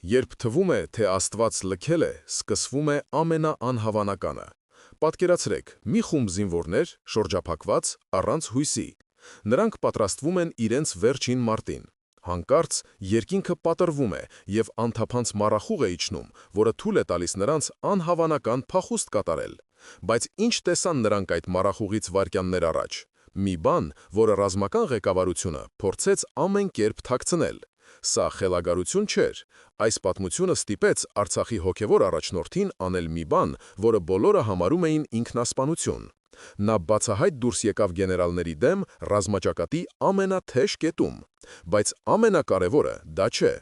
Երբ թվում է, թե Աստված լքել է, սկսվում է ամենաանհավանականը։ Պատկերացրեք, մի խումբ զինվորներ, շրջափակված, առանց հույսի։ Նրանք պատրաստվում են իրենց վերջին մարտին։ Հանկարծ երկինքը պատռվում է և անթափանց մառախուղ է իջնում, որը թույլ է տալիս նրանց անհավանական փախուստ կատարել։ Բայց ինչ տեսան նրանք այդ մառախուղից վայրկյաններ առաջ։ Մի բան, որը ռազմական ղեկավարությունը փորձեց ամեն կերպ թաքցնել։ Սա խելագարություն չէր։ Այս պատմությունը ստիպեց Արցախի հոգևոր առաջնորդին անել մի բան, որը բոլորը համարում էին ինքնասպանություն։ Նա բացահայտ դուրս եկավ գեներալների դեմ ռազմաճակատի ամենաթեժ կետում։ Բայց ամենակարևորը դա չէ։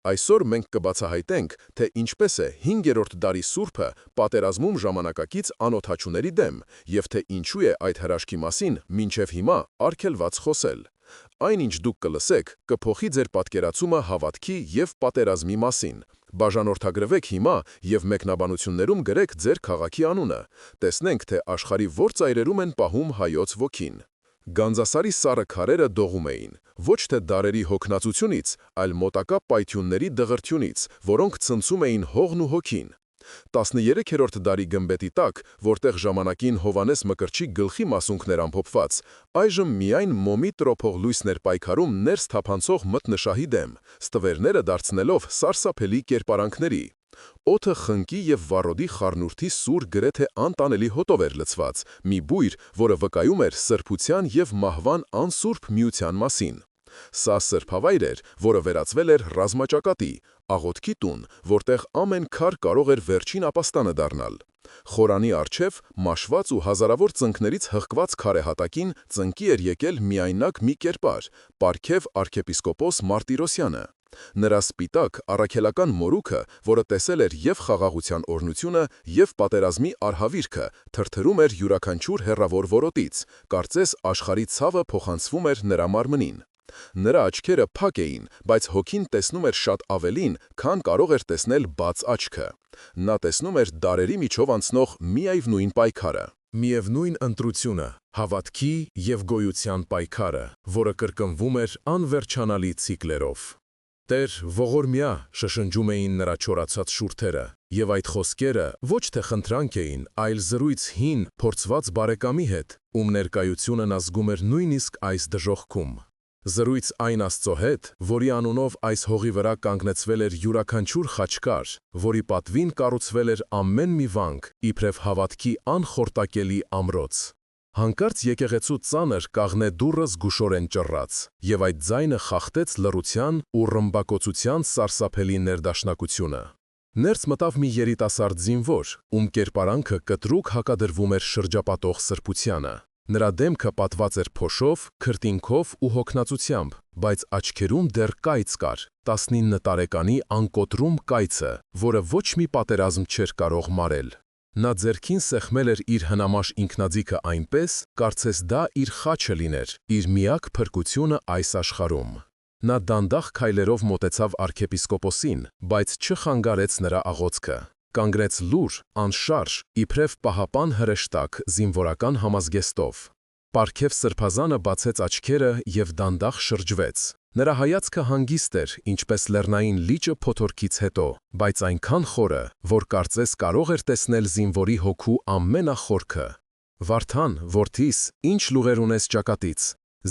Այսօր մենք կբացահայտենք, թե ինչպես է 5-րդ դարի Սուրբը պատերազմում ժամանակակից անօդաչուների դեմ, և թե ինչու է այդ հրաշքի մասին մինչև հիմա արգելված խոսել։ Այն, ինչ դուք կլսեք, կփոխի ձեր պատկերացումը հավատքի և պատերազմի մասին։ Բաժանորդագրվեք հիմա և մեկնաբանություններում գրեք ձեր քաղաքի անունը։ Տեսնենք, թե աշխարհի որ ծայրերում են պահում հայոց ոգին։ Գանձասարի սառը քարերը դողում էին, ոչ թե դարերի հոգնածությունից, այլ մոտակա պայթյունների դղրդյունից, որոնք ցնցում էին հողն ու հոգին։ 13-րդ դարի գմբետի տակ, որտեղ ժամանակին Հովհաննես Մկրտչի գլխի մասունքն էր ամփոփված, այժմ միայն մոմի տրոփող լույսն էր պայքարում ներս թափանցող մթնշահի դեմ, ստվերները դարձնելով սարսափելի կերպարանքների։ Օդը խնկի և վառոդի խառնուրդի սուր գրեթե անտանելի հոտով էր լցված, մի բույր, որը վկայում էր սրբության և մահվան անսուրբ միության մասին։ Սա սրբավայր էր, որը վերածվել էր ռազմաճակատի, աղոթքի տուն, որտեղ ամեն քար կարող էր վերջին ապաստանը դառնալ։ Խորանի առջև, մաշված ու հազարավոր ծնկներից հղկված քարե հատակին ծնկի էր եկել միայնակ մի կերպար՝ պարգև arczepiskopos Martirosyan-ը։ Նրա սպիտակ, առաքելական մորուքը, որը տեսել էր և խաղաղության օրհնությունը, և պատերազմի արհավիրքը, թրթրում էր յուրաքանչյուր հեռավոր որոտից, կարծես աշխարհի ցավը փոխանցվում էր նրա մարմնին։ Նրա աչքերը փակ էին, բայց հոգին տեսնում էր շատ ավելին, քան կարող էր տեսնել բաց աչքը։ Նա տեսնում էր դարերի միջով անցնող միայնույն պայքարը։ Միևնույն ընտրությունը, հավատքի և գոյության պայքարը, որը կրկնվում էր անվերջանալի ցիկլերով։ «Տեր, ողորմյա», շշնջում էին նրա չորացած շուրթերը, և այդ խոսքերը ոչ թե խնդրանք էին, այլ զրույց հին, փորձված բարեկամի հետ, ում ներկայությունն ազգում էր նույնիսկ այս դժոխքում։ Զրույց այն Աստծո հետ, որի անունով այս հողի վրա կանգնեցվել էր յուրաքանչյուր խաչկար, որի պատվին կառուցվել էր ամեն մի վանք, իբրև հավատքի անխորտակելի ամրոց։ Հանկարծ եկեղեցու ծանր կաղնե դուռը զգուշորեն ճռռաց, և այդ ձայնը խախտեց լռության ու ռմբակոծության սարսափելի ներդաշնակությունը։ Ներս մտավ մի երիտասարդ զինվոր, ում կերպարանքը կտրուկ հակադրվում էր շրջապատող սրբությանը։ Նրա դեմքը պատված էր փոշով, քրտինքով ու հոգնածությամբ, բայց աչքերում դեռ կայծ կար, 19 տարեկանի անկոտրում կայծը, որը ոչ մի պատերազմ չէր կարող մարել։ Նա ձեռքին սեղմել էր իր հնամաշ ինքնաձիգը այնպես, կարծես դա իր խաչը լիներ, իր միակ փրկությունը այս աշխարհում։ Նա դանդաղ քայլերով մոտեցավ arczepiskopos-ին, բայց չխանգարեց նրա աղոթքը։ Կանգնեց լուռ, անշարժ, իբրև պահապան հրեշտակ զինվորական համազգեստով։ Պարգև սրբազանը բացեց աչքերը և դանդաղ շրջվեց։ Նրա հայացքը հանգիստ էր, ինչպես լեռնային լիճը փոթորկից հետո, բայց այնքան խորը, որ կարծես կարող էր տեսնել զինվորի հոգու ամենախորքը։ «Վարդան, որդիս, ինչ լուղեր ունես ճակատից»։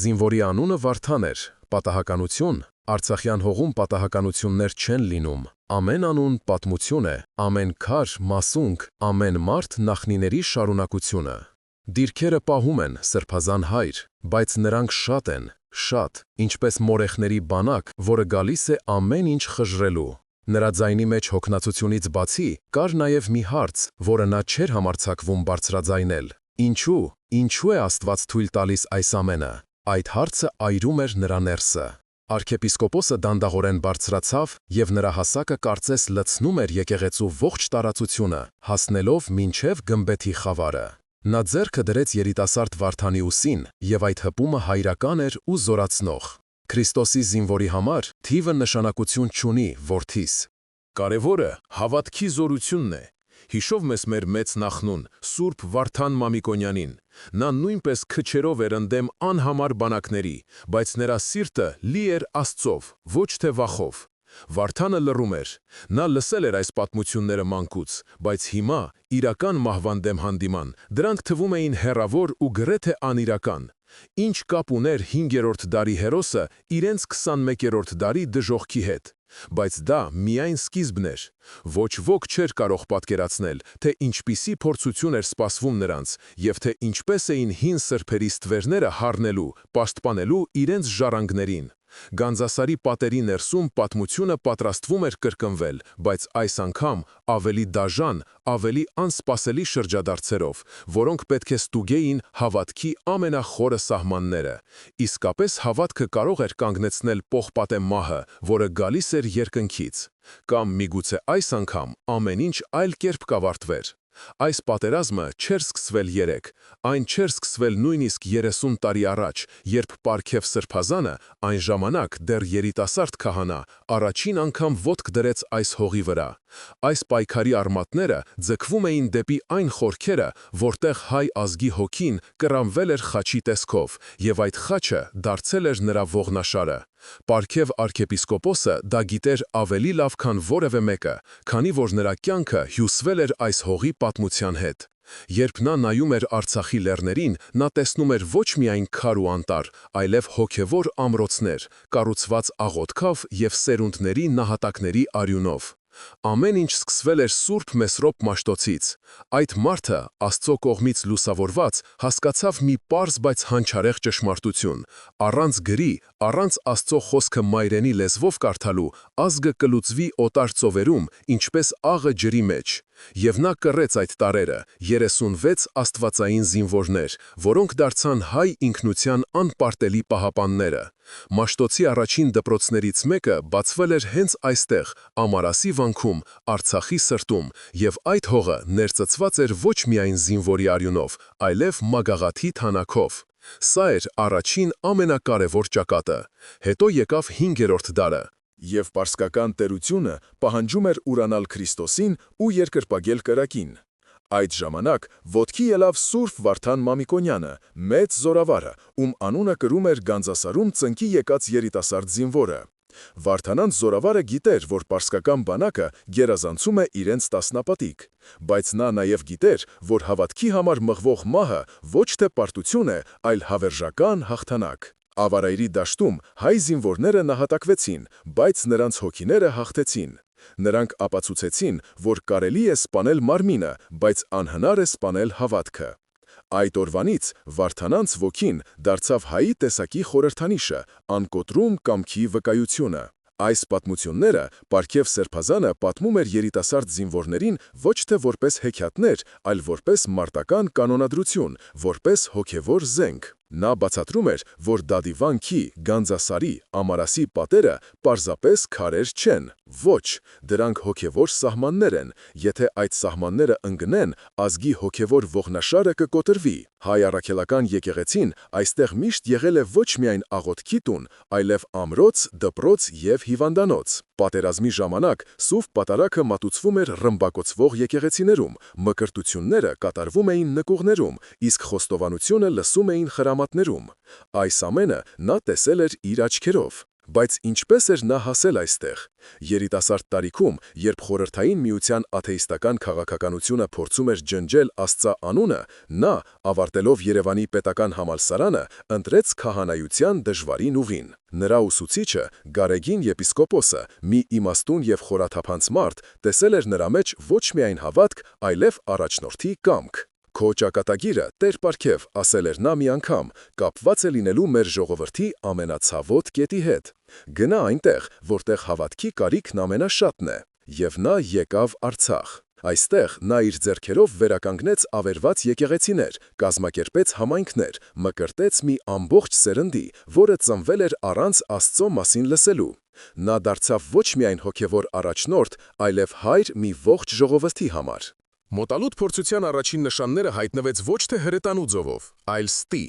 Զինվորի անունը Վարդան էր, պատահականություն, Արցախյան հողում պատահականություններ չեն լինում։ Ամեն անուն պատմություն է, ամեն քար մասունք, ամեն մարդ նախնիների շարունակությունը։ Դիրքերը պահում են, սրբազան հայր, բայց նրանք շատ են, շատ, ինչպես մորեխների բանակ, որը գալիս է ամեն ինչ խժռելու։ Նրա ձայնի մեջ հոգնածությունից բացի, կար նաև մի հարց, որը նա չէր համարձակվում բարձրաձայնել. Ինչու է Աստված թույլ տալիս այս ամենը։ Այդ հարցը այրում էր նրա ներսը։ Arczepiskopos-ը դանդաղորեն բարձրացավ, և նրա հասակը կարծես լցնում էր եկեղեցու ողջ տարածությունը, հասնելով մինչև գմբեթի խավարը։ Նա ձեռքը դրեց երիտասարդ Վարդանի ուսին, և այդ հպումը հայրական էր ու զորացնող։ Քրիստոսի զինվորի համար թիվը նշանակություն չունի, որդիս։ Կարևորը հավատքի զորությունն է։ Հիշով մեզ մեր մեծ նախնուն, Սուրբ Վարդան Մամիկոնյանին։ Նա նույնպես քչերով էր ընդդեմ անհամար բանակների, բայց նրա սիրտը լի էր Աստծով, ոչ թե վախով։ Վարդանը լռում էր։ Նա լսել էր այս պատմությունները մանկուց, բայց հիմա իրական մահվան դեմ հանդիման դրանք թվում էին հեռավոր ու գրեթե անիրական։ Ինչ կապ ուներ 5-րդ դարի հերոսը իրենց 21-րդ դարի դժոխքի հետ։ Բայց դա միայն սկիզբն էր։ Ոչ ոք չէր կարող պատկերացնել, թե ինչպիսի փորձություն էր սպասվում նրանց, և թե ինչպես էին հին սրբերի ստվերները հառնելու, պաշտպանելու իրենց ժառանգներին։ Գանձասարի պատերի ներսում պատմությունը պատրաստվում էր կրկնվել, բայց այս անգամ ավելի դաժան, ավելի անսպասելի շրջադարձերով, որոնք պետք է ստուգեին հավատքի ամենախորը սահմանները։ Իսկապես հավատքը կարող էր կանգնեցնել պողպատե մահը, որը գալիս էր երկնքից։ Կամ միգուցե այս անգամ ամեն ինչ այլ կերպ կավարտվեր։ Այս պատերազմը չէր սկսվել երեկ, այն չէր սկսվել նույնիսկ 30 տարի առաջ, երբ Պարքև Սրբազանը, այն ժամանակ դեռ երիտասարդ քահանա, առաջին անգամ ոտք դրեց այս հողի վրա։ Այս պայքարի արմատները ձգվում էին դեպի այն խորքերը, որտեղ հայ ազգի հոգին կռամվել էր խաչի տեսքով, և այդ խաչը դարձել էր նրա ողնաշարը։ Պարքև արքեպիսկոպոսը դա գիտեր ավելի լավ, քան որևէ մեկը, քանի որ նրա կյանքը հյուսվել էր այս հողի պատմության հետ։ Երբ նա նայում էր Արցախի լեռներին, նա տեսնում էր ոչ միայն քար ու անտառ, այլև հոգևոր ամրոցներ, կառուցված աղոթքով և սերունդների նահատակների արյունով։ Ամեն ինչ սկսվել էր Սուրբ Մեսրոպ Մաշտոցից։ Այդ մարդը, Աստծո կողմից լուսավորված, հասկացավ մի պարզ, բայց հանճարեղ ճշմարտություն. առանց գրի, առանց Աստծո խոսքը մայրենի լեզվով կարդալու, ազգը կլուծվի օտար ծովերում, ինչպես աղը ջրի մեջ։ Եվ նա կռեց այդ տարրերը, 36 աստվածային զինվորներ, որոնք դարձան հայ ինքնության անպարտելի պահապանները։ Մաշտոցի առաջին դպրոցներից մեկը բացվել էր հենց այստեղ, Ամարասի վանքում, Արցախի սրտում, և այդ հողը ներծծված էր ոչ միայն զինվորի արյունով, այլև մագաղաթի թանաքով։ Սա էր առաջին ամենակարևոր ճակատը։ Հետո եկավ 5-րդ դարը։ Եվ պարսկական տերությունը պահանջում էր ուրանալ Քրիստոսին ու երկրպագել կրակին։ Այդ ժամանակ ոտքի ելավ Սուրբ Վարդան Մամիկոնյանը, մեծ զորավարը, ում անունը կրում էր Գանձասարում ծնկի եկած երիտասարդ զինվորը։ Վարդանանց զորավարը գիտեր, որ պարսկական բանակը գերազանցում է իրենց տասնապատիկ, բայց նա նաև գիտեր, որ հավատքի համար մղվող մահը ոչ թե պարտություն է, այլ հավերժական հաղթանակ։ Ավարայրի դաշտում հայ զինվորները նահատակվեցին, բայց նրանց հոգիները հաղթեցին։ Նրանք ապացուցեցին, որ կարելի է սպանել մարմինը, բայց անհնար է սպանել հավատքը։ Այդ օրվանից Վարդանանց ոգին դարձավ հայի տեսակի խորհրդանիշը, անկոտրում կամքի վկայությունը։ Այս պատմությունները Պարքև Սրբազանը պատմում էր երիտասարդ զինվորներին ոչ թե որպես հեքիաթներ, այլ որպես մարտական կանոնադրություն, որպես հոգևոր զենք։ Նա բացատրում էր, որ Դադիվանքի, Գանձասարի, Ամարասի պատերը պարզապես քարեր չեն, ոչ, դրանք հոգևոր սահմաններ են, եթե այդ սահմանները ընկնեն, ազգի հոգևոր ողնաշարը կկոտրվի։ Հայ առաքելական եկեղեցին այստեղ միշտ եղել է ոչ միայն աղոթքի տուն, այլև ամրոց, դպրոց և հիվանդանոց։ Պատերազմի ժամանակ սուվ պատարագը մատուցվում էր ռմբակոծվող եկեղեցիներում, մկրտությունները կատարվում էին նկուղներում, իսկ խոստովանությունը լսում էին խրամատներում։ Այս ամենը նա տեսել էր իր աչքերով։ Բայց ինչպես էր նա հասել այստեղ։ Երիտասարդ տարիքում, երբ Խորհրդային Միության աթեիստական քաղաքականությունը փորձում էր ջնջել Աստծա անունը, նա, ավարտելով Երևանի պետական համալսարանը, ընտրեց քահանայության դժվարին ուղին։ Նրա ուսուցիչը, Գարեգին եպիսկոպոսը, մի իմաստուն և խորաթափանց մարդ, տեսել էր նրա մեջ ոչ միայն հավատք, այլև առաջնորդի կամք։ «Քո ճակատագիրը, Տեր Պարքև», ասել էր նա մի անգամ, կապված է լինելու մեր ժողովրդի ամենացավոտ կետի հետ։ Գնա այնտեղ, որտեղ հավատքի կարիքն ամենաշատն է։ Եվ նա եկավ Արցախ։ Այստեղ նա իր ձեռքերով վերականգնեց ավերված եկեղեցիներ, կազմակերպեց համայնքներ, մկրտեց մի ամբողջ սերնդի, որը ծնվել էր առանց Աստծո մասին լսելու։ Նա դարձավ ոչ միայն հոգևոր առաջնորդ, այլև հայր մի ողջ ժողովրդի համար։ Մոտալուտ փորձության առաջին նշանները հայտնվեց ոչ թե հրետանու ձովով, այլ ստի։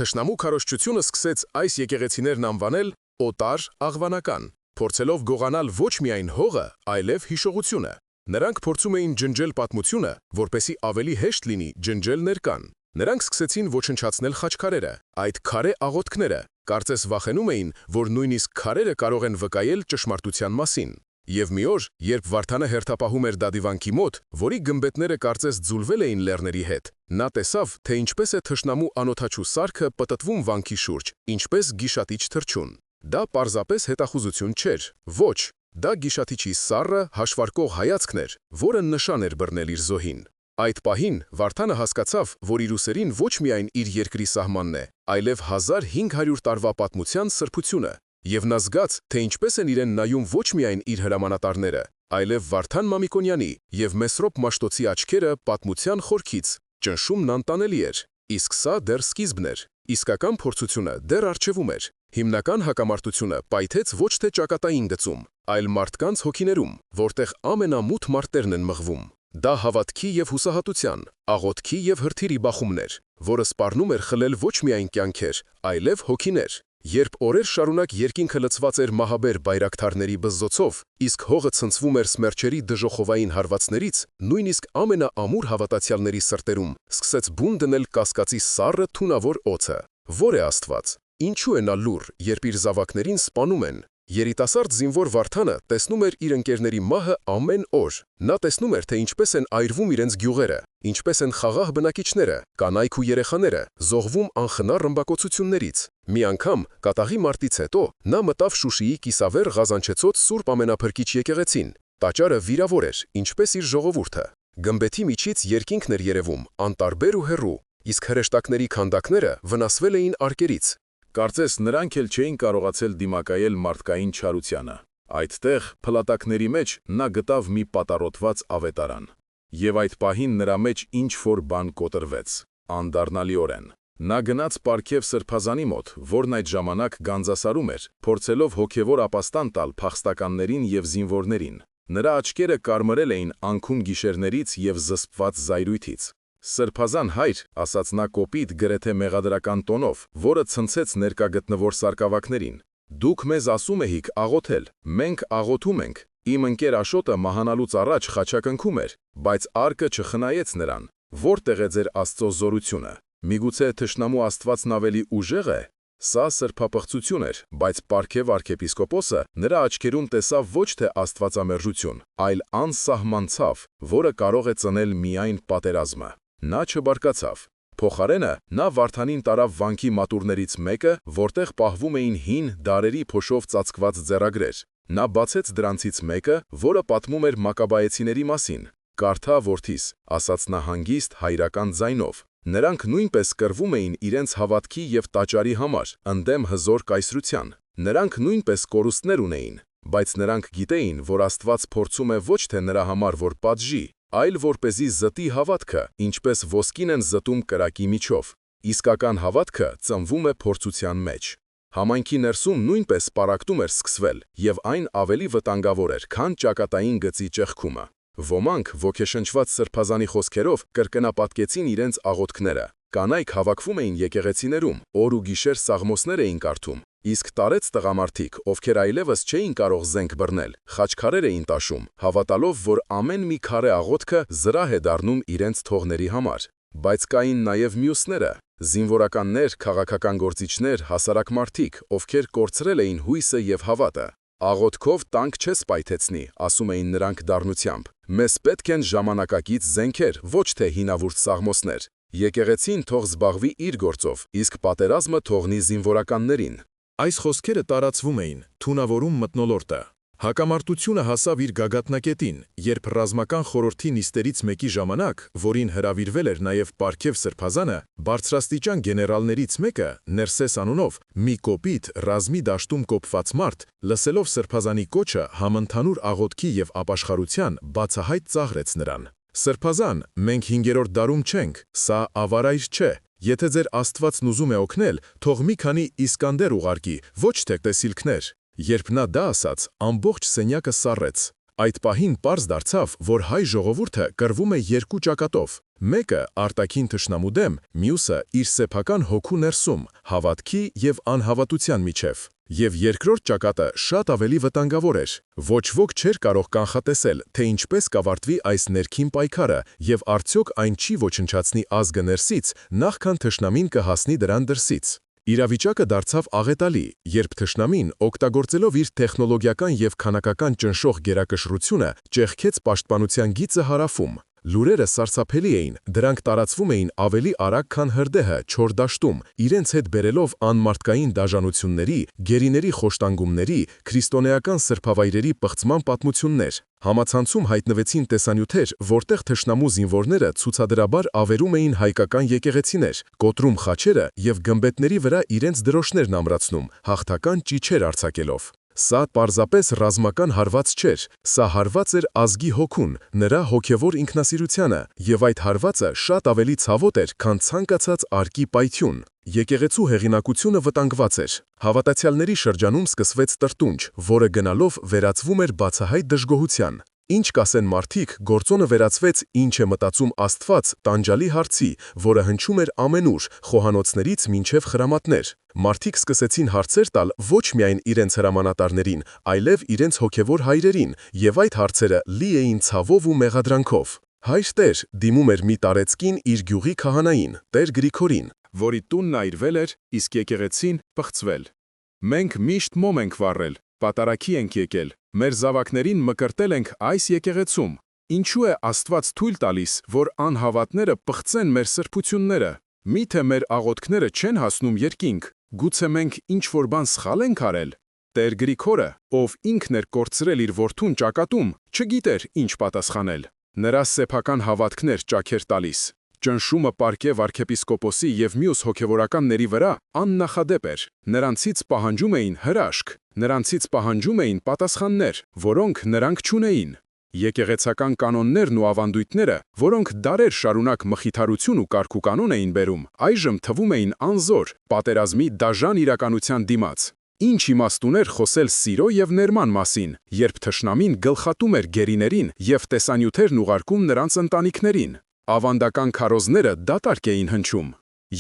Թշնամու քարոզչությունը սկսեց այս եկեղեցիներն անվանել օտար աղվանական, փորձելով գողանալ ոչ միայն հողը, այլև հիշողությունը։ Նրանք փորձում էին ջնջել պատմությունը, որպեսզի ավելի հեշտ լինի ջնջել ներկան։ Նրանք սկսեցին ոչնչացնել խաչքարերը, այդ քարե աղոթքները, կարծես վախենում էին, որ նույնիսկ քարերը կարող են վկայել ճշմարտության մասին։ Եվ մի օր, երբ Վարդանը հերթապահում էր դադիվանքի մոտ, որի գմբեթները կարծես ձուլվել էին լեռների հետ, նա տեսավ, թե ինչպես է թշնամու անօդաչու սարքը պտտվում վանքի շուրջ, ինչպես գիշատիչ թռչուն։ Դա պարզապես հետախուզություն չէր, ոչ, դա գիշատիչի սառը, հաշվարկող հայացքն էր, որը նշան էր բռնել իր զոհին։ Այդ պահին Վարդանը հասկացավ, որ իր ուսերին ոչ միայն իր երկրի սահմանն է, այլև 1500 տարվա պատմության սրբությունը, և նա զգաց, թե ինչպես են իրեն նայում ոչ միայն իր հրամանատարները, այլև Վարդան Մամիկոնյանի և Մեսրոպ Մաշտոցի աչքերը պատմության խորքից, ճնշումն անտանելի էր, իսկ սա դեռ սկիզբն էր, իսկական փորձությունը դեռ առջևում էր, հիմնական հակամարտությունը պայթեց ոչ թե ճակատային գծում, այլ մարդկանց հոգիներում, որտեղ ամենամութ մարտերն են մղվում։ Դա հավատքի և հուսահատության, աղոթքի և հրթիռի բախումն էր, որը սպառնում էր խլել ոչ միայն կյանքեր, այլև հոգիներ։ Երբ օրեր շարունակ երկինքը լցված էր մահաբեր բայրակթարների բզզոցով, իսկ հողը ցնցվում էր սմերչերի դժոխովային հարվածներից, նույնիսկ ամենաամուր հավատացյալների սրտերում սկսեց բուն դնել կասկածի սառը թունավոր օձը։ Ո՞ր է Աստված։ Ինչու է նա լուռ, երբ իր զավակներին սպանում են։ Երիտասարդ զինվոր Վարդանը տեսնում էր իր ընկերների մահը ամեն օր։ Նա տեսնում էր, թե ինչպես են այրվում իրենց գյուղերը, ինչպես են խաղաղ բնակիչները, կանայք ու երեխաները զոհվում անխնա ռմբակոծություններից։ Մի անգամ, կատաղի մարտից հետո, նա մտավ Շուշիի կիսավեր Ղազանչեցոտ Սուրբ Ամենափրկիչ եկեղեցին։ Տաճարը վիրավոր էր, ինչպես իր ժողովուրդը։ Գմբեթի միջից երկինքն էր երևում, անտարբեր ու հեռու, իսկ հրեշտակների քանդակները վնասվել էին արկերից։ Կարծես նրանք էլ չէին կարողացել դիմակայել մարդկային չարությանը։ Այդտեղ, փլատակների մեջ, նա գտավ մի պատառոտված ավետարան։ Եվ այդ պահին նրա մեջ ինչ-որ բան կոտրվեց, անդառնալիորեն։ Նա գնաց պարգև Սրբազանի մոտ, որն այդ ժամանակ գանձասարում էր, փորձելով հոգևոր ապաստան տալ փախստականներին և զինվորներին։ Նրա աչքերը կարմրել էին անքուն գիշերներից և զսպված զայրույթից։ Սրբազան հայր, ասաց նա կոպիտ գրեթե մեղադրական տոնով, որը ցնցեց ներկա գտնվող սարկավակներին։ Դուք մեզ ասում էիք աղոթել, մենք աղոթում ենք։ Իմ ընկեր Աշոտը մահանալուց առաջ խաչակնքում էր, բայց արկը չխնայեց նրան։ Որտեղ է ձեր Աստծո զորությունը։ Միգուցե թշնամու Աստվածն ավելի ուժեղ է։ Սա սրբապղծություն էր, բայց Պարգև arczepiskopos-ը նրա աչքերում տեսավ ոչ թե աստվածամերժություն, այլ անսահման ցավ, որը կարող է ծնել միայն պատերազմը։ Նա չբարկացավ։ Փոխարենը նա Վարդանին տարավ վանքի մատուրներից մեկը, որտեղ պահվում էին հին դարերի փոշով ծածկված ձեռագրեր։ Նա բացեց դրանցից մեկը, որը պատմում էր Մակաբայեցիների մասին։ «Կարդա, որդիս», ասաց նա հանգիստ հայրական ձայնով։ Նրանք նույնպես կռվում էին իրենց հավատքի և տաճարի համար, ընդդեմ հզոր կայսրության։ Նրանք նույնպես կորուստներ ունեին, բայց նրանք գիտեին, որ Աստված փորձում է ոչ թե նրա համար, որ պատժի, այլ որպեսզի զտի հավատքը, ինչպես ոսկին են զտում կրակի միջով։ Իսկական հավատքը ծնվում է փորձության մեջ։ Համայնքի ներսում նույնպես պառակտում էր սկսվել, և այն ավելի վտանգավոր էր, քան ճակատային գծի ճեղքումը։ Ոմանք, ոգեշնչված Սրբազանի խոսքերով, կրկնապատկեցին իրենց աղոթքները։ Կանայք հավաքվում էին եկեղեցիներում, օր ու գիշեր սաղմոսներ էին կարդում, իսկ տարեց տղամարդիկ, ովքեր այլևս չէին կարող զենք բռնել, խաչքարեր էին տաշում, հավատալով, որ ամեն մի քարե աղոթքը զրահ է դառնում իրենց թողների համար։ Բայց կային նաև մյուսները, զինվորականներ, քաղաքական գործիչներ, հասարակ մարդիկ, ովքեր կորցրել էին հույսը և հավատը։ Աղոթքով տանկ չես պայթեցնի, ասում էին նրանք դառնությամբ։ Մեզ պետք են ժամանակակից զենքեր, ոչ թե հինավուրց սաղմոսներ։ Եկեղեցին թող զբաղվի իր գործով, իսկ պատերազմը թողնի զինվորականներին։ Այս խոսքերը տարածվում էին, թունավորում մթնոլորտը։ Հակամարտությունը հասավ իր գագաթնակետին, երբ ռազմական խորհրդի նիստերից մեկի ժամանակ, որին հրավիրվել էր նաև Պարգև Սրբազանը, բարձրաստիճան գեներալներից մեկը, Ներսես անունով, մի կոպիտ ռազմի դաշտում կոփված մարդ, լսելով Սրբազանի կոչը համընդհանուր աղոթքի և ապաշխարության, բացահայտ ծաղրեց նրան։ Սրբազան, մենք 5-րդ դարում չենք, սա ավարայր չէ։ Եթե ձեր Աստվածն ուզում է օգնել, թող մի քանի Իսկանդեր ուղարկի, ոչ թե տեսիլքներ։ Երբ նա դա ասաց, ամբողջ սենյակը սառեց։ Այդ պահին պարզ դարձավ, որ հայ ժողովուրդը կռվում է երկու ճակատով։ Մեկը արտաքին թշնամու դեմ, մյուսը իր սեփական հոգու ներսում, հավատքի և անհավատության միջև։ Եվ երկրորդ ճակատը շատ ավելի վտանգավոր էր։ Ոչ ոք չէր կարող կանխատեսել, թե ինչպես կավարտվի այս ներքին պայքարը և արդյոք այն չի ոչնչացնի ազգը ներսից, նախքան թշնամին կհասնի դրան դրսից։ Իրավիճակը դարձավ աղետալի, երբ թշնամին, օգտագործելով իր տեխնոլոգիական և քանակական ճնշող գերակշռությունը, ճեղքեց պաշտպանության գիծը հարավում։ Լուրերը սարսափելի էին, դրանք տարածվում էին ավելի արագ, քան հրդեհը չոր դաշտում, իրենց հետ բերելով անմարդկային դաժանությունների, գերիների խոշտանգումների, քրիստոնեական սրբավայրերի պղծման պատմություններ։ Համացանցում հայտնվեցին տեսանյութեր, որտեղ թշնամու զինվորները ցուցադրաբար ավերում էին հայկական եկեղեցիներ, կոտրում խաչերը և գմբեթների վրա իրենց դրոշներն ամրացնում, հաղթական ճիչեր արձակելով։ Սա պարզապես ռազմական հարված չէր, սա հարված էր ազգի հոգուն, նրա հոգևոր ինքնասիրությանը, և այդ հարվածը շատ ավելի ցավոտ էր, քան ցանկացած արկի պայթյուն։ Եկեղեցու հեղինակությունը վտանգված էր։ Հավատացյալների շրջանում սկսվեց տրտունջ, որը գնալով վերածվում էր բացահայտ դժգոհության։ Ինչ կասեն մարդիկ, գործոնը վերածվեց «Ինչ է մտածում Աստված» տանջալի հարցի, որը հնչում էր ամենուր, խոհանոցներից մինչև խրամատներ։ Մարդիկ սկսեցին հարցեր տալ ոչ միայն իրենց հրամանատարներին, այլև իրենց հոգևոր հայրերին, և այդ հարցերը լի էին ցավով ու մեղադրանքով։ Հայր Տեր դիմում էր մի տարեցկին իր գյուղի քահանային, Տեր Գրիգորին, որի տունն այրվել էր, իսկ եկեղեցին պղծվել։ «Մենք միշտ մոմ ենք վառել, պատարագի ենք եկել, մեր զավակներին մկրտել ենք այս եկեղեցում։ Ինչու է Աստված թույլ տալիս, որ անհավատները պղծեն մեր սրբությունները։ Միթե մեր աղոթքները չեն հասնում երկինք, գուցե մենք ինչ-որ բան սխալ ենք արել»։ Տեր Գրիգորը, ով ինքն էր կորցրել իր որդուն ճակատում, չգիտեր ինչ պատասխանել։ Նրա սեփական հավատքն էր ճաքեր տալիս։ Ճնշումը պարգև arczepiskopos-ի և մյուս հոգևորականների վրա աննախադեպ էր։ Նրանցից պահանջում էին հրաշք, նրանցից պահանջում էին պատասխաններ, որոնք նրանք չունեին։ Եկեղեցական կանոններն ու ավանդույթները, որոնք դարեր շարունակ մխիթարություն ու կարգուկանոն էին բերում, այժմ թվում էին անզոր, պատերազմի դաժան իրականության դիմաց։ Ինչ իմաստ ուներ խոսել սիրո և ներման մասին, երբ թշնամին գլխատում էր գերիներին և տեսանյութերն ուղարկում նրանց ընտանիքներին։ Ավանդական քարոզները դատարկ էին հնչում։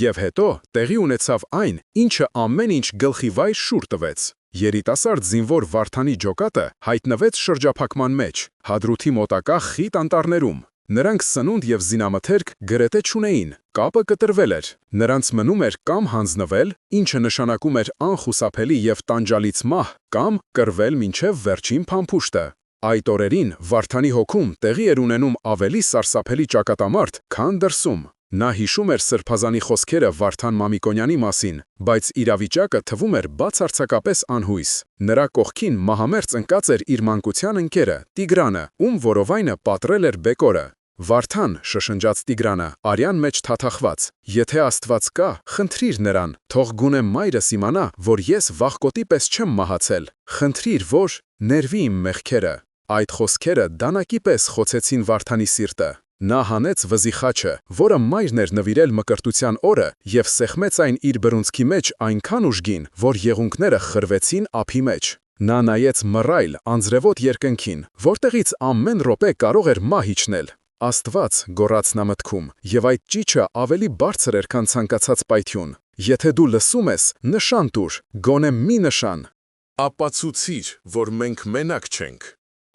Եվ հետո տեղի ունեցավ այն, ինչը ամեն ինչ գլխի վայր շուռ տվեց։ Երիտասարդ զինվոր Վարդանի ջոկատը հայտնվեց շրջափակման մեջ, Հադրութի մոտակա խիտ անտառներում։ Նրանք սնունդ և զինամթերք գրեթե չունեին, կապը կտրվել էր։ Նրանց մնում էր կամ հանձնվել, ինչը նշանակում էր անխուսափելի և տանջալից մահ, կամ կռվել մինչև վերջին փամփուշտը։ Այդ օրերին Վարդանի հոգում տեղի էր ունենում ավելի սարսափելի ճակատամարտ, քան դրսում։ Նա հիշում էր սրբազանի խոսքերը Վարդան Մամիկոնյանի մասին, բայց իրավիճակը թվում էր բացարձակապես անհույս։ Նրա կողքին մահամերձ ընկած էր իր մանկության ընկերը, Տիգրանը, ում որովայնը պատռել էր բեկորը։ «Վարդան», շշնջաց Տիգրանը, արյան մեջ թաթախված, «եթե Աստված կա, խնդրիր նրան, թող գոնե մայրս իմանա, որ ես վախկոտի պես չեմ մահացել, խնդրիր, որ ներվի իմ մեղքերը»։ Այդ խոսքերը դանակի պես խոցեցին Վարդանի սիրտը։ Նա հանեց վզի խաչը, որը մայրն էր նվիրել մկրտության օրը, և սեղմեց այն իր բռունցքի մեջ այնքան ուժգին, որ եղունգները խրվեցին ափի մեջ։ Նա նայեց մռայլ, անձրևոտ երկնքին, որտեղից ամեն րոպե կարող էր մահ իջնել։ «Աստված», գոռաց նա մտքում, և այդ ճիչը ավելի բարձր էր, քան ցանկացած պայթյուն։ «Եթե դու լսում ես, նշան տուր, գոնե մի նշան»։ Ապացուցիր, որ մենք մենակ չենք։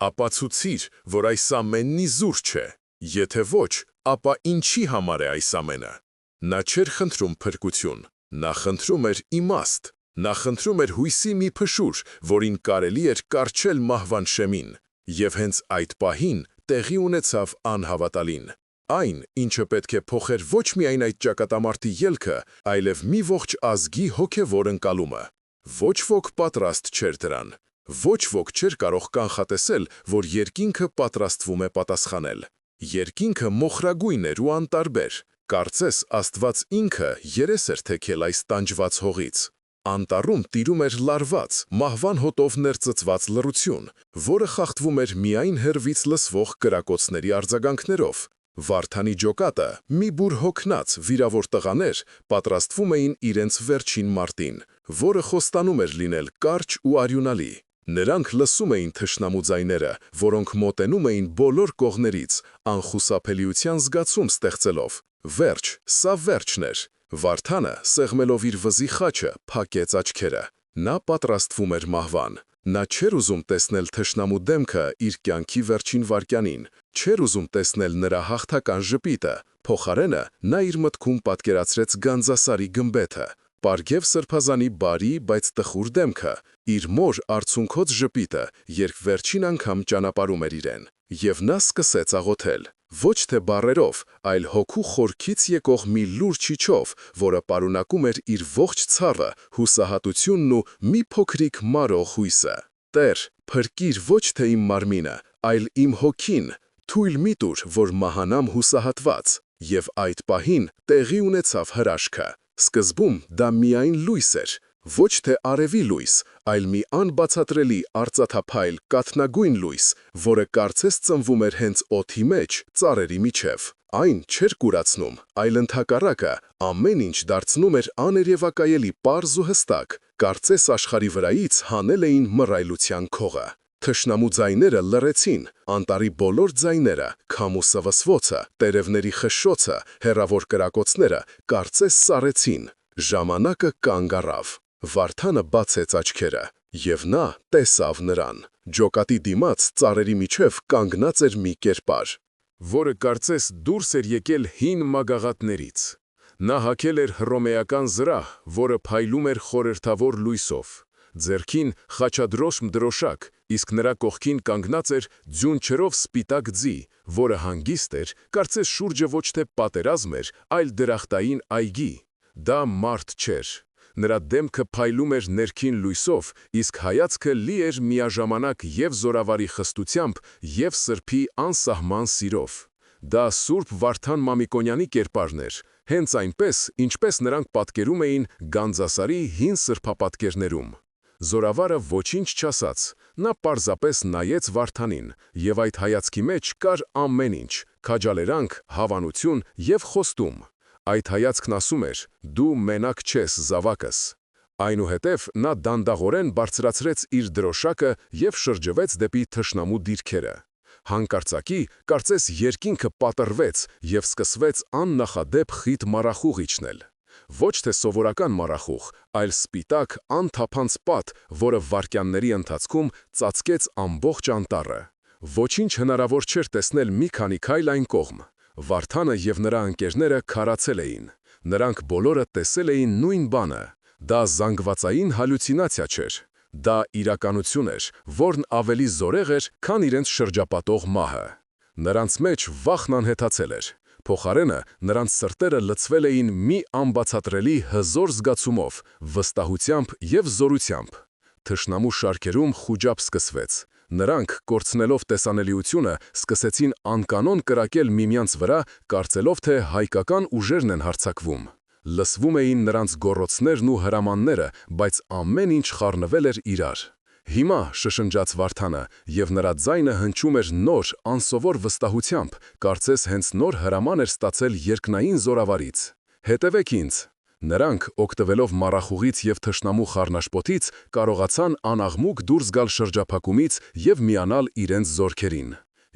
Ապացուցիր, որ այս ամենն իզուր չէ։ Եթե ոչ, ապա ինչի համար է այս ամենը։ Նա չէր խնդրում փրկություն, նա խնդրում էր իմաստ, նա խնդրում էր հույսի մի փշուր, որին կարելի էր կառչել մահվան շեմին, և հենց այդ պահին տեղի ունեցավ անհավատալին։ Այն, ինչը պետք է փոխեր ոչ միայն այդ ճակատամարտի ելքը, այլև մի ողջ ազգի հոգևոր ընկալումը։ Ոչ ոք պատրաստ չէր դրան։ Ոչ ոք չէր կարող կանխատեսել, որ երկինքը պատրաստվում է պատասխանել։ Երկինքը մոխրագույն էր ու անտարբեր։ Կարծես Աստված ինքը երես էր թեքել այս տանջված հողից։ Անտառում տիրում էր լարված, մահվան հոտով ներծծված լռություն, որը խախտվում էր միայն հեռվից լսվող կրակոցների արձագանքներով։ Վարդանի ջոկատը, մի բուր հոգնած, վիրավոր տղաներ պատրաստվում էին իրենց վերջին մարտին, որը խոստանում էր լինել կարճ ու արյունալի։ Նրանք լսում էին թշնամու ձայները, որոնք մոտենում էին բոլոր կողմերից, անխուսափելիության զգացում ստեղծելով։ Վերջ, սա վերջն էր։ Վարդանը, սեղմելով իր վզի խաչը, փակեց աչքերը։ Նա պատրաստվում էր մահվան։ Նա չէր ուզում տեսնել թշնամու դեմքը իր կյանքի վերջին վայրկյանին, չէր ուզում տեսնել նրա հաղթական ժպիտը, փոխարենը նա իր մտքում պատկերացրեց Գանձասարի գմբեթը, Պարգև Սրբազանի բարի, բայց տխուր դեմքը, իր մոր արցունքոց ժպիտը, երբ վերջին անգամ ճանապարհում էր իրեն, եւ նա սկսեց աղոթել, ոչ թե բառերով, այլ հոգու խորքից եկող մի լուրջ իջով, որը պարունակում էր իր ողջ ցավը, հուսահատությունն ու մի փոքրիկ մարող հույսը։ Տեր, փրկիր ոչ թե իմ մարմինը, այլ իմ հոգին, թույլ մի տուր, որ մահանամ հուսահատված, եւ այդ պահին տեղի ունեցավ հրաշքը։ Սկզբում դա միայն լույս էր, ոչ թե արևի լույս, այլ մի անբացատրելի արծաթափայլ կաթնագույն լույս, որը կարծես ծնվում էր հենց օդի մեջ, ծառերի միջև։ Այն չէր կուրացնում, այլ ընդհակառակը, ամեն ինչ դարձնում էր աներևակայելի պարզ ու հստակ, կարծես աշխարհի վրայից հանել էին մռայլության քողը։ Թշնամու ձայները լռեցին, անտառի բոլոր ձայները, քամու սվսվոցը, տերևների խշշոցը, հեռավոր կրակոցները կարծես սառեցին։ Ժամանակը կանգ առավ։ Վարդանը բացեց աչքերը, եւ նա տեսավ նրան։ Ջոկատի դիմաց ծառերի միջև կանգնած էր մի կերպար, որը կարծես դուրս էր եկել հին մագաղատներից։ Նա հագել էր հռոմեական զրահ, որը փայլում էր խորհրդավոր լույսով։ Ձեռքին խաչադրոշմ դրոշակ, իսկ նրա կողքին կանգնած էր ձյուն չրով սպիտակ ձի, որը հանգիստ էր, կարծես շուրջը ոչ թե պատերազմ էր, այլ դրախտային այգի։ Դա մարդ չէր։ Նրա դեմքը փայլում էր ներքին լույսով, իսկ հայացքը լի էր միաժամանակ եւ զորավարի խստությամբ, եւ սրբի անսահման սիրով։ Դա Սուրբ Վարդան Մամիկոնյանի կերպարն էր, հենց այնպես, ինչպես նրանք պատկերում էին Գանձասարի հին սրբապատկերներում։ Զորավարը ոչինչ չասաց, նա պարզապես նայեց Վարդանին, եւ այդ հայացքի մեջ կար ամեն ինչ՝ քաջալերանք, հավանություն եւ խոստում։ Այդ հայացքն ասում էր. «Դու մենակ չես, զավակս»։ Այնուհետև նա դանդաղորեն բարձրացրեց իր դրոշակը եւ շրջվեց դեպի թշնամու դիրքերը։ Հանկարծակի, կարծես երկինքը պատռվեց եւ սկսվեց աննախադեպ խիտ մառախուղ իջնել։ Ոչ թե սովորական մառախուղ, այլ սպիտակ, անթափանց պատ, որը վայրկյանների ընթացքում ծածկեց ամբողջ անտառը։ Ոչինչ հնարավոր չէր տեսնել մի քանի քայլ այն կողմ։ Վարդանը եւ նրա ընկերները քարացել էին։ Նրանք բոլորը տեսել էին նույն բանը։ Դա զանգվածային հալյուցինացիա չէր։ Դա իրականություն էր, որն ավելի զորեղ էր, քան իրենց շրջապատող մահը։ Նրանց մեջ վախն անհետացել էր։ Փոխարենը նրանց սրտերը լցվել էին մի անբացատրելի հզոր զգացումով, վստահությամբ եւ զորությամբ։ Թշնամու շարքերում խուճապ սկսվեց։ Նրանք, կորցնելով տեսանելիությունը, սկսեցին անկանոն կրակել միմյանց վրա, կարծելով թե հայկական ուժերն են հարձակվում։ Լսվում էին նրանց գոռոցներն ու հրամանները, բայց ամեն ինչ խառնվել էր իրար։ Հիմա շշնջաց Վարդանը, եւ նրա ձայնը հնչում էր նոր, անսովոր վստահությամբ, կարծես հենց նոր հրաման էր ստացել երկնային զորավարից։ Հետևեք ինձ։ Նրանք, օգտվելով մառախուղից եւ թշնամու խառնաշփոթից, կարողացան անաղմուկ դուրս գալ շրջափակումից եւ միանալ իրենց զորքերին։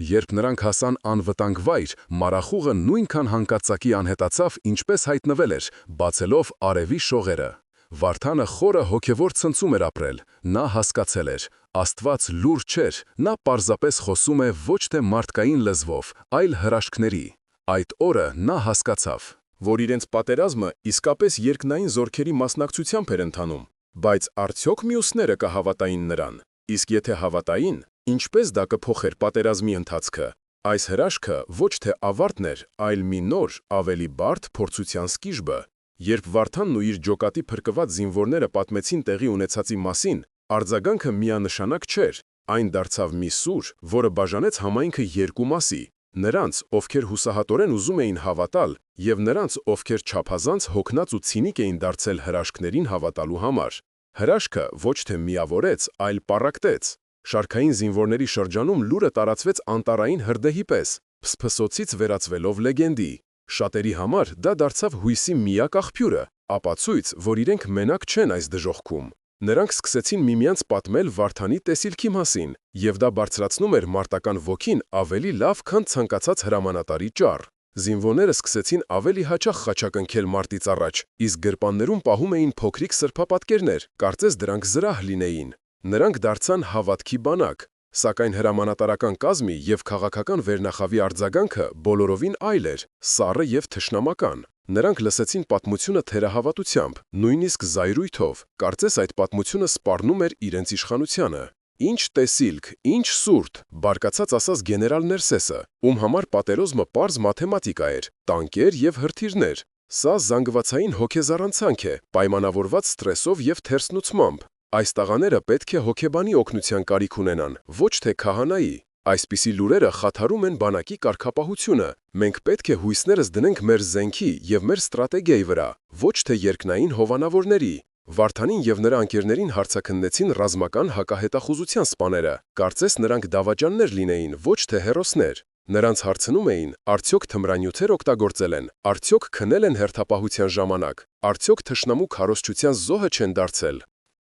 Երբ նրանք հասան անվտանգ վայր, մառախուղը նույնքան հանկարծակի անհետացավ, ինչպես հայտնվել էր, բացելով արևի շողերը։ Վարդանը խորը հոգևոր ցնցում էր ապրել։ Նա հասկացել էր. Աստված լուր չէր, նա պարզապես խոսում է ոչ թե մարդկային լեզվով, այլ հրաշքների։ Այդ օրը նա հասկացավ, որ իրենց պատերազմը իսկապես երկնային զորքերի մասնակցությամբ էր ընթանում, բայց արդյոք մյուսները կհավատային նրան։ Իսկ եթե հավատային, ինչպես դա կփոխեր պատերազմի ընթացքը։ Այս հրաշքը ոչ թե ավարտն էր, այլ մի նոր, ավելի բարդ փորձության սկիզբը։ Երբ Վարդանն ու իր ջոկատի փրկված զինվորները պատմեցին տեղի ունեցածի մասին, արձագանքը միանշանակ չէր, այն դարձավ մի սուր, որը բաժանեց համայնքը երկու մասի։ Նրանց, ովքեր հուսահատորեն ուզում էին հավատալ, եւ նրանց, ովքեր չափազանց հոգնած ու ցինիկ էին դարձել հրաշքներին հավատալու համար։ Հրաշքը ոչ թե միավորեց, այլ պառակտեց։ Շարքային զինվորների շրջանում լուրը տարածվեց անտառային հրդեհի պես, փսփսոցից վերածվելով լեգենդի։ Շատերի համար դա դարձավ հույսի միակ աղբյուրը, ապացույց, որ իրենք մենակ չեն այս դժոխքում։ Նրանք սկսեցին միմյանց պատմել Վարդանի տեսիլքի մասին, եւ դա բարձրացնում էր մարտական ոգին ավելի լավ, քան ցանկացած հրամանատարի ճառ։ Զինվորները սկսեցին ավելի հաճախ խաչակնքել մարտից առաջ, իսկ գրպաններում պահում էին փոքրիկ սրբապատկերներ, կարծես դրանք զրահ լինեին։ Նրանք դարձան հավատքի բանակ, սակայն հրամանատարական կազմի եւ քաղաքական վերնախավի արձագանքը բոլորովին այլ էր, սառը եւ թշնամական։ Նրանք լսեցին պատմությունը թերահավատությամբ, նույնիսկ զայրույթով, կարծես այդ պատմությունը սպառնում էր իրենց իշխանությանը։ Ինչ տեսիլք, ինչ սուրդ, բարկացած ասաց գեներալ Ներսեսը, ում համար պատերազմը պարզ մաթեմատիկա էր, տանկեր եւ հրթիռներ։ Սա զանգվածային հոգեզառանցանք է, պայմանավորված սթրեսով եւ թերսնուցմամբ։ Այս տղաները պետք է հոգեբանի օգնության կարիք ունենան, ոչ թե քահանայի։ Այսպիսի լուրերը խաթարում են բանակի կարգապահությունը։ Մենք պետք է հույսներս դնենք մեր զենքի եւ մեր ստրատեգիայի վրա, ոչ թե երկնային հովանավորների։ Վարդանին եւ նրա անկերներին հարցաքննեցին ռազմական հակահետախուզության սպաները, կարծես նրանք դավաճաններ լինեին, ոչ թե հերոսներ։ Նրանց հարցնում էին, արդյոք թմրանյութեր օգտագործել են, արդյոք քնել են հերթապահության ժամանակ, արդյոք թշնամու քարոզչության զոհը չեն դարձել։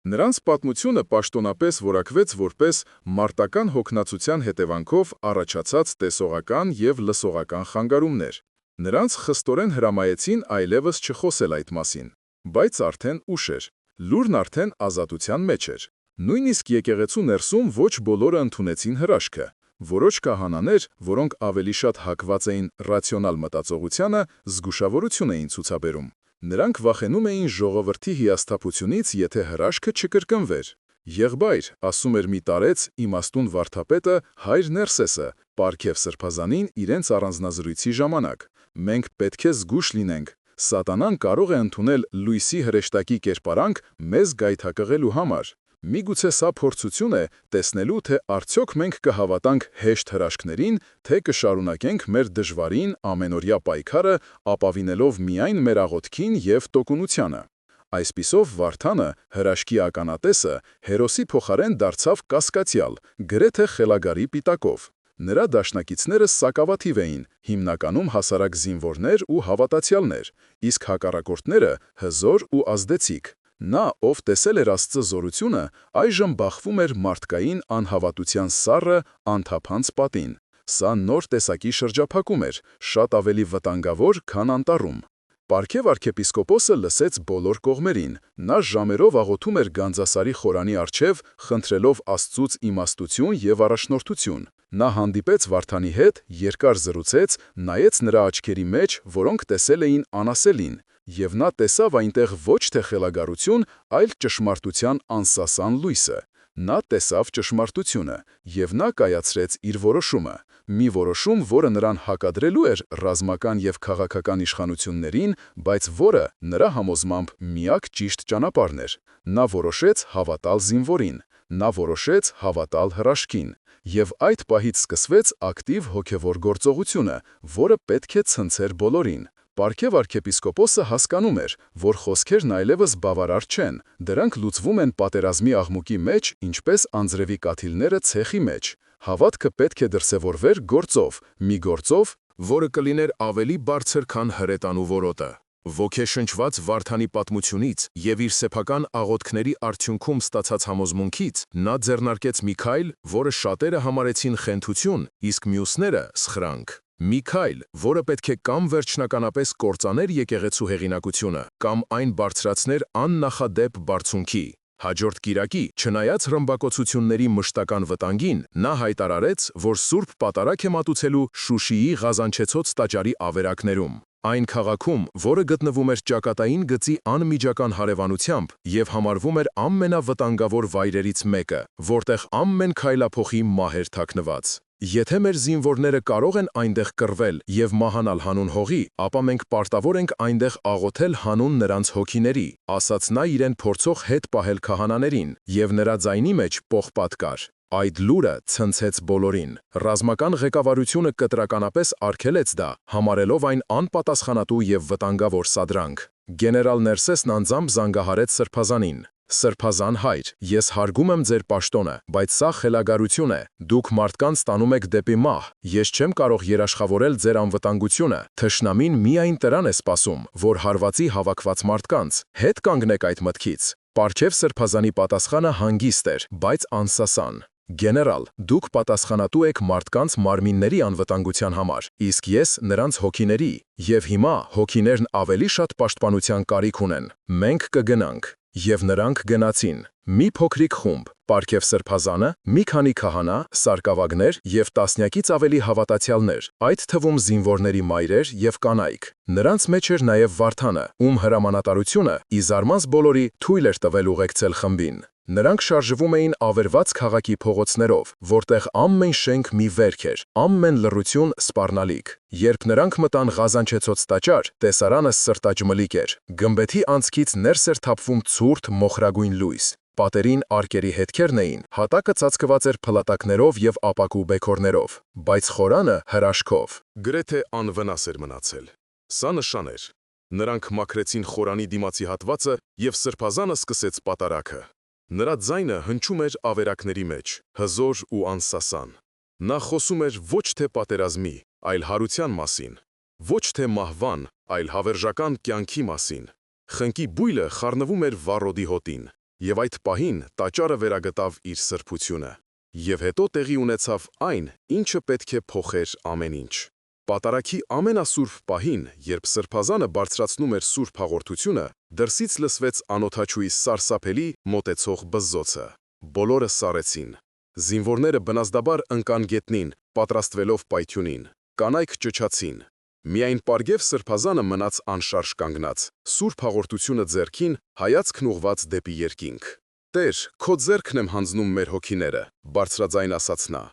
Նրանց պատմությունը պաշտոնապես որակվեց որպես մարտական հոգնածության հետևանքով առաջացած տեսողական եւ լսողական խանգարումներ։ Նրանց խստորեն հրամայեցին այլևս չխոսել այդ մասին, բայց արդեն ուշ էր, լուրն արդեն ազատության մեջ էր։ Նույնիսկ եկեղեցու ներսում ոչ բոլորը ընդունեցին հրաշքը։ Որոշ քահանաներ, որոնք ավելի շատ հակված էին ռացիոնալ մտածողությանը, զգուշավորություն էին ցուցաբերում։ Նրանք վախենում էին ժողովրդի հիասթափությունից, եթե հրաշքը չկրկնվեր։ «Եղբայր», ասում էր մի տարեց իմաստուն վարդապետը հայր Ներսեսը, պարգև սրբազանին իրենց առանձնազրույցի ժամանակ, «մենք պետք է զգույշ լինենք։ Սատանան կարող է ընդունել լույսի հրեշտակի կերպարանք մեզ գայթակղելու համար։ Միգուցե սա փորձություն է տեսնելու, թե արդյոք մենք կհավատանք հեշտ հրաշքներին, թե կշարունակենք մեր դժվարին ամենօրյա պայքարը, ապավինելով միայն մեր աղոթքին եւ տոկունությանը»։ Այսպիսով Վարդանը, հրաշքի ականատեսը, հերոսի փոխարեն դարձավ կասկածյալ, գրեթե խելագարի պիտակով։ Նրա դաշնակիցները սակավաթիվ էին, հիմնականում հասարակ զինվորներ ու հավատացյալներ, իսկ հակառակորդները հզոր ու ազդեցիկ։ Նա, ով տեսել էր Աստծո զորությունը, այժմ բախվում էր մարդկային անհավատության սառը, անթափանց պատին։ Սա նոր տեսակի շրջափակում էր, շատ ավելի վտանգավոր, քան անտառում։ Պարգև arczepiskopos-ը լսեց բոլոր կողմերին։ Նա ժամերով աղոթում էր Գանձասարի խորանի առջև, խնդրելով Աստծուց իմաստություն եւ առաջնորդություն։ Նա հանդիպեց Վարդանի հետ, երկար զրուցեց, նայեց նրա աչքերի մեջ, որոնք տեսել էին անասելին, եւ նա տեսավ այնտեղ ոչ թե խելագարություն, այլ ճշմարտության անսասան լույսը։ Նա տեսավ ճշմարտությունը, եւ նա կայացրեց իր որոշումը։ Մի որոշում, որը նրան հակադրելու էր ռազմական եւ քաղաքական իշխանություններին, բայց որը նրա համոզմամբ միակ ճիշտ ճանապարհն էր։ Նա որոշեց հավատալ զինվորին, նա որոշեց հավատալ հրաշքին, եւ այդ պահից սկսվեց ակտիվ հոգեվոր գործողությունը, որը պետք է ցնցեր բոլորին։ Պարգև arczepiskopos-ը հասկանում էր, որ խոսքերն այլևս բավարար չեն, դրանք լուծվում են պատերազմի աղմուկի մեջ, ինչպես անձրևի կաթիլները ցեխի մեջ։ Հավատքը պետք է դրսևորվեր գործով, մի գործով, որը կլիներ ավելի բարձր, քան հրետանու որոտը։ Ոգեշնչված Վարդանի պատմությունից եւ իր սեփական աղոթքների արդյունքում ստացած համոզմունքից նա ձեռնարկեց Միքայել, որը շատերը համարեցին խենթություն, իսկ մյուսները՝ սխրանք։ Միքայել, որը պետք է կամ վերջնականապես կործաներ եկեղեցու հեղինակությունը, կամ այն բարձրացներ աննախադեպ բարձունքի։ Հաջորդ կիրակի, չնայած ռմբակոծությունների մշտական վտանգին, նա հայտարարեց, որ Սուրբ Պատարագ է մատուցելու Շուշիի Ղազանչեցոց տաճարի ավերակներում։ Այն քաղաքում, որը գտնվում էր ճակատային գծի անմիջական հարևանությամբ եւ համարվում էր ամենավտանգավոր վայրերից մեկը, որտեղ ամեն քայլափոխի մահ էր թաքնված։ Եթե մեր զինվորները կարող են այնտեղ կռվել եւ մահանալ հանուն հողի, ապա մենք պարտավոր ենք այնտեղ աղոթել հանուն նրանց հոգիների, ասաց նա իրեն փորձող հետ պահել քահանաներին, եւ նրա ձայնի մեջ պողպատ կար։ Այդ լուրը ցնցեց բոլորին։ Ռազմական ղեկավարությունը կտրականապես արգելեց դա, համարելով այն անպատասխանատու եւ վտանգավոր սադրանք։ Գեներալ Ներսեսն անձամբ զանգահարեց Սրբազանին։ Սրբազան հայր, ես հարգում եմ ձեր պաշտոնը, բայց սա խելագարություն է։ Դուք մարդկանց տանում եք դեպի մահ։ Ես չեմ կարող երաշխավորել ձեր անվտանգությունը։ Թշնամին միայն տրան է սպասում, որ հարվածի հավաքված մարդկանց։ Հետ կանգնեք այդ մտքից։ Պարգև Սրբազանի պատասխանը հանգիստ էր, բայց անսասան։ Գեներալ, դուք պատասխանատու եք մարդկանց մարմինների անվտանգության համար, իսկ ես նրանց հոգիների, եւ հիմա հոգիներն ավելի շատ պաշտպանության կարիք ունեն։ Մենք կգնանք։ Եվ նրանք գնացին։ Մի փոքրիկ խումբ, Պարքև Սրբազանը, մի քանի քահանա, սարկավագներ եւ տասնյակից ավելի հավատացյալներ, այդ թվում զինվորների մայրեր եւ կանայք։ Նրանց մեջ էր նաեւ Վարդանը, ում հրամանատարությունը ի զարմանք բոլորի թույլ էր տվել ուղեկցել խմբին։ Նրանք շարժվում էին ավերված քաղաքի փողոցներով, որտեղ ամեն շենք մի վերք էր, ամեն լռություն սպառնալիք։ Երբ նրանք մտան Ղազանչեցոց տաճար, տեսարանը սրտաճմլիկ էր։ Գմբեթի անցքից ներս էր թափվում ցուրտ մոխրագույն լույս։ Պատերին արկերի հետքերն էին, հատակը ծածկված էր փլատակներով եւ ապակու բեկորներով, բայց խորանը հրաշքով։ Գրեթե անվնաս էր մնացել։ Սա նշան էր։ Նրանք մաքրեցին խորանի դիմացի հատվածը եւ Սրբազանը սկսեց պատարակը։ Նրա ձայնը հնչում էր ավերակների մեջ, հզոր ու անսասան։ Նա խոսում էր ոչ թե պատերազմի, այլ հարության մասին, ոչ թե մահվան, այլ հավերժական կյանքի մասին։ Խնկի բույլը խառնվում էր վառոդի հոտին, եւ այդ պահին տաճարը վերագտավ իր սրբությունը։ Եվ հետո տեղի ունեցավ այն, ինչը պետք է փոխեր ամեն ինչ։ Պատարակի ամենասուրբ պահին, երբ Սրբազանը բարձրացնում էր սուրբ հաղորդությունը, դրսից լսվեց անօթաչուի սարսափելի մոտեցող բզզոցը։ Բոլորը սառեցին։ Զինվորները բնազդաբար ընկան գետնին, պատրաստվելով պայթյունին։ Կանայք ճչացին։ Միայն Պարգև Սրբազանը մնաց անշարժ կանգնած, սուրբ հաղորդությունը ձեռքին, հայացքն ուղղված դեպի երկինք։ «Տեր, քո ձեռքն եմ հանձնում մեր հոգիները», բարձրաձայն ասաց նա։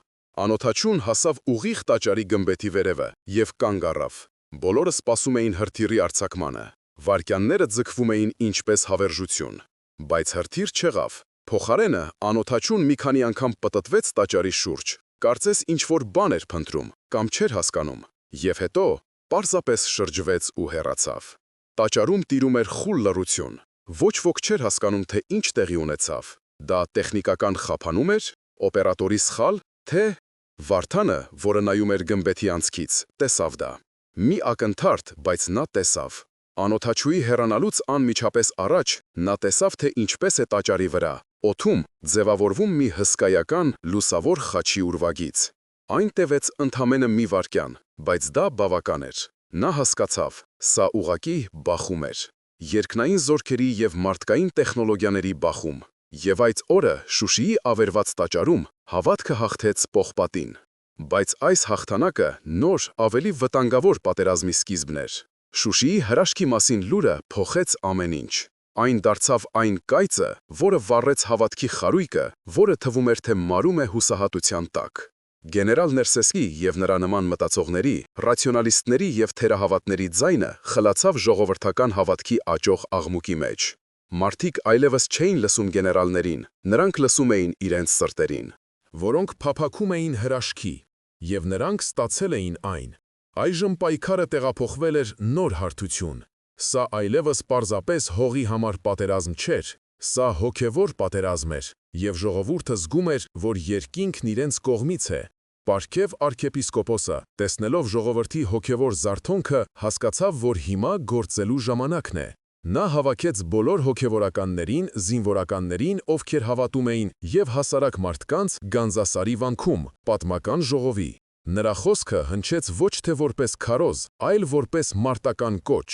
Անօթաչուն հասավ ուղիղ տաճարի գմբեթի վերևը եւ կանգ առավ։ Բոլորը սպասում էին հրթիռի արձակմանը։ Վայրկյանները ձգվում էին ինչպես հավերժություն։ Բայց հրթիռ չեղավ։ Փոխարենը անօթաչուն մի քանի անգամ պտտվեց տաճարի շուրջ, կարծես ինչ-որ բան էր փնտրում կամ չէր հասկանում, եւ հետո պարզապես շրջվեց ու հեռացավ։ Տաճարում տիրում էր խուլ լռություն։ Ոչ ոք չէր հասկանում, թե ինչ տեղի ունեցավ։ Դա տեխնիկական խափանում էր, օպերատորի սխալ, թե Վարդանը, որը նայում էր գմբեթի անցքից, տեսավ դա։ Մի ակնթարթ, բայց նա տեսավ։ Անօթաչուի հեռանալուց անմիջապես առաջ նա տեսավ, թե ինչպես է տաճարի վրա, օդում ձևավորվում մի հսկայական լուսավոր խաչի ուրվագիծ։ Այն տևեց ընդամենը մի վայրկյան, բայց դա բավական էր։ Նա հասկացավ, սա ուղղակի բախում էր։ Երկնային զորքերի եւ մարդկային տեխնոլոգիաների բախում։ Եվ այդ օրը Շուշիի ավերված տաճարում հավատքը հաղթեց պողպատին։ Բայց այս հաղթանակը նոր, ավելի վտանգավոր պատերազմի սկիզբն էր։ Շուշիի հրաշքի մասին լուրը փոխեց ամեն ինչ։ Այն դարձավ այն կայծը, որը վառեց հավատքի խարույկը, որը թվում էր, թե մարում է հուսահատության տակ։ Գեներալ Ներսեսկի եւ նրա նման մտածողների, ռացիոնալիստների եւ թերահավատների ձայնը խլացավ ժողովրդական հավատքի աճող աղմուկի մեջ։ Մարդիկ այլևս չէին լսում գեներալներին, նրանք լսում էին իրենց սրտերին, որոնք փափագում էին հրաշքի, եւ նրանք ստացել էին այն։ Այժմ պայքարը տեղափոխվել էր նոր հարթություն։ Սա այլևս պարզապես հողի համար պատերազմ չէր, սա հոգևոր պատերազմ էր, եւ ժողովուրդը զգում էր, որ երկինքն իրենց կողմից է։ Պարքև արքեպիսկոպոսը, տեսնելով ժողովրդի հոգևոր զարթոնքը, հասկացավ, որ հիմա գործելու ժամանակն է։ Նա հավաքեց բոլոր հոգևորականներին, զինվորականներին, ովքեր հավատում էին, եւ հասարակ մարդկանց Գանձասարի վանքում, պատմական ժողովի։ Նրա խոսքը հնչեց ոչ թե որպես քարոզ, այլ որպես մարտական կոչ։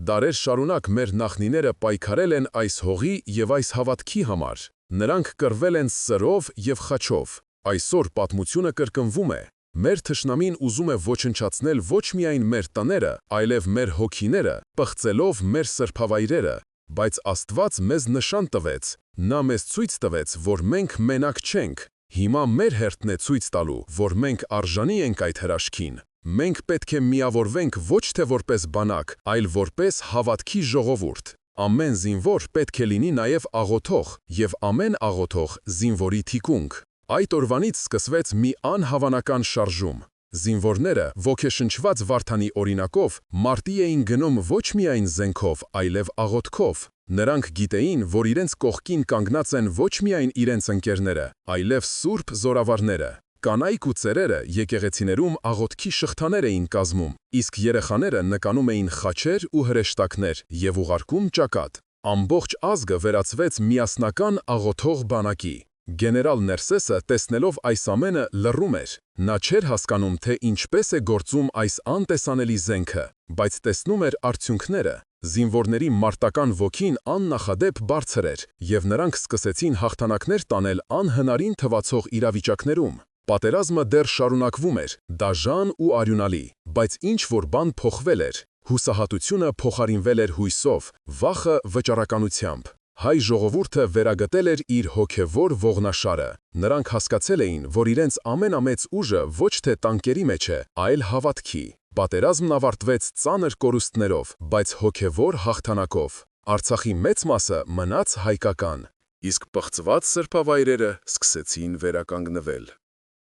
Դարեր շարունակ մեր նախնիները պայքարել են այս հողի եւ այս հավատքի համար։ Նրանք կռվել են սրով եւ խաչով։ Այսօր պատմությունը կրկնվում է։ Մեր թշնամին ուզում է ոչնչացնել ոչ միայն մեր տները, այլև մեր հոգիները, պղծելով մեր սրբավայրերը, բայց Աստված մեզ նշան տվեց։ Նա մեզ ցույց տվեց, որ մենք մենակ չենք։ Հիմա մեր հերթն է ցույց տալու, որ մենք արժանի ենք այդ հրաշքին։ Մենք պետք է միավորվենք ոչ թե որպես բանակ, այլ որպես հավատքի ժողովուրդ։ Ամեն զինվոր պետք է լինի նաև աղոթող, եւ ամեն աղոթող զինվորի թիկունք։ Այդ օրվանից սկսվեց մի անհավանական շարժում։ Զինվորները, ոգեշնչված Վարդանի օրինակով, մարտի էին գնում ոչ միայն զենքով, այլև աղոթքով։ Նրանք գիտեին, որ իրենց կողքին կանգնած են ոչ միայն իրենց ընկերները, այլև սուրբ զորավարները։ Կանայք ու ծերերը եկեղեցիներում աղոթքի շղթաներ էին կազմում, իսկ երեխաները նկանում էին խաչեր ու հրեշտակներ եւ ուղարկում ճակատ։ Ամբողջ ազգը վերածվեց միասնական աղոթող բանակի։ Գեներալ Ներսեսը, տեսնելով այս ամենը, լռում էր։ Նա չէր հասկանում, թե ինչպես է գործում այս անտեսանելի զենքը, բայց տեսնում էր արդյունքները։ Զինվորների մարտական ոգին աննախադեպ բարձր էր, և նրանք սկսեցին հաղթանակներ տանել անհնարին թվացող իրավիճակներում։ Պատերազմը դեռ շարունակվում էր, դաժան ու արյունալի, բայց ինչ-որ բան փոխվել էր։ Հուսահատությունը փոխարինվել էր հույսով, վախը վճռականությամբ։ Հայ ժողովուրդը վերագտել էր իր հոգևոր ողնաշարը։ Նրանք հասկացել էին, որ իրենց ամենամեծ ուժը ոչ թե տանկերի մեջ է, այլ հավատքի։ Պատերազմն ավարտվեց ծանր կորուստներով, բայց հոգևոր հաղթանակով։ Արցախի մեծ մասը մնաց հայկական։ Իսկ պղծված սրբավայրերը սկսեցին վերականգնվել։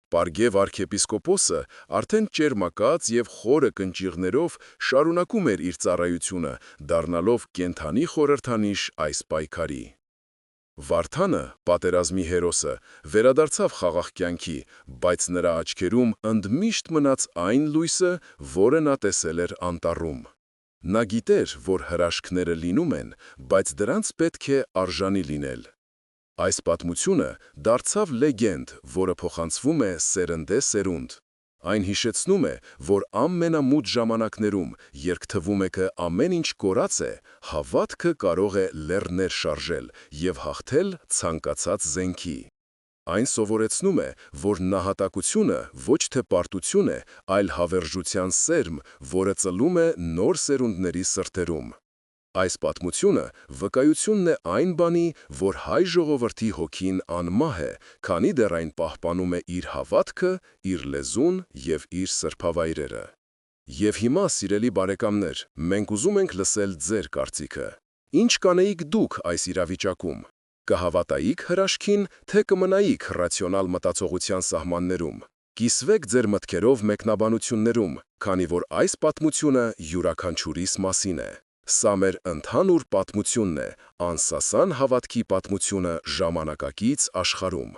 Պարգև արքեպիսկոպոսը արդեն ճերմակած և խորը կնճիղներով շարունակում էր իր ծառայությունը, դառնալով կենդանի խորհրդանիշ այս պայքարի։ Վարդանը, պատերազմի հերոսը, վերադարձավ խաղաղ կյանքի, բայց նրա աչքերում ընդմիշտ մնաց այն լույսը, որը նա տեսել էր անտառում։ Նա գիտեր, որ հրաշքները լինում են, բայց դրանց պետք է արժանի լինել։ Այս պատմությունը դարձավ լեգենդ, որը փոխանցվում է սերնդե-սերունդ։ Այն հիշեցնում է, որ ամենամութ ժամանակներում, երբ թվում է, թե ամեն ինչ կորած է, հավատքը կարող է լեռներ շարժել և հաղթել ցանկացած զենքի։ Այն սովորեցնում է, որ նահատակությունը ոչ թե պարտություն է, այլ հավերժության սերմ, որը ծլում է նոր սերունդների սրտերում։ Այս պատմությունը վկայությունն է այն բանի, որ հայ ժողովրդի հոգին անմահ է, քանի դեռ այն պահպանում է իր հավատքը, իր լեզուն և իր սրբավայրերը։ Եվ հիմա, սիրելի բարեկամներ, մենք ուզում ենք լսել ձեր կարծիքը։ Ինչ կանեիք դուք այս իրավիճակում։ Կհավատայիք հրաշքին, թե կմնայիք ռացիոնալ մտածողության սահմաններում։ Կիսվեք ձեր մտքերով մեկնաբանություններում, քանի որ այս պատմությունը յուրաքանչյուրիս մասին է։ Սա մեր ընդհանուր պատմությունն է, անսասան հավատքի պատմությունը ժամանակակից աշխարհում։